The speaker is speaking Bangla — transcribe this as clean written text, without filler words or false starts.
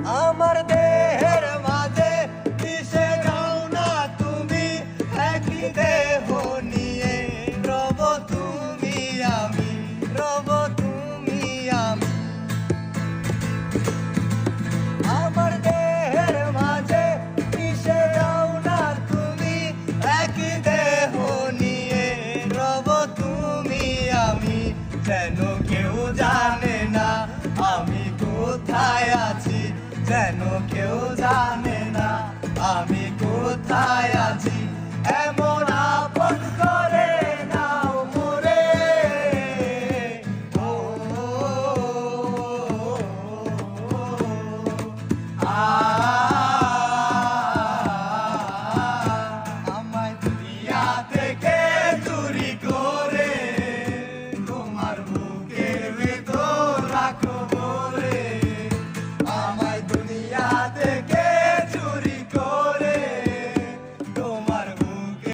আমার দেহের মাঝে মিশে যাও না তুমি, একই দেহ নিয়ে রব তুমি আমি, রব তুমি আমি। আমার দেহের মাঝে মিশে যাও না তুমি, একই দেহ নিয়ে রব তুমি আমি। যেন কেউ জানে না আমি কোথায় আছি, যেন কেউ জানে না আমি কোথায় আছি।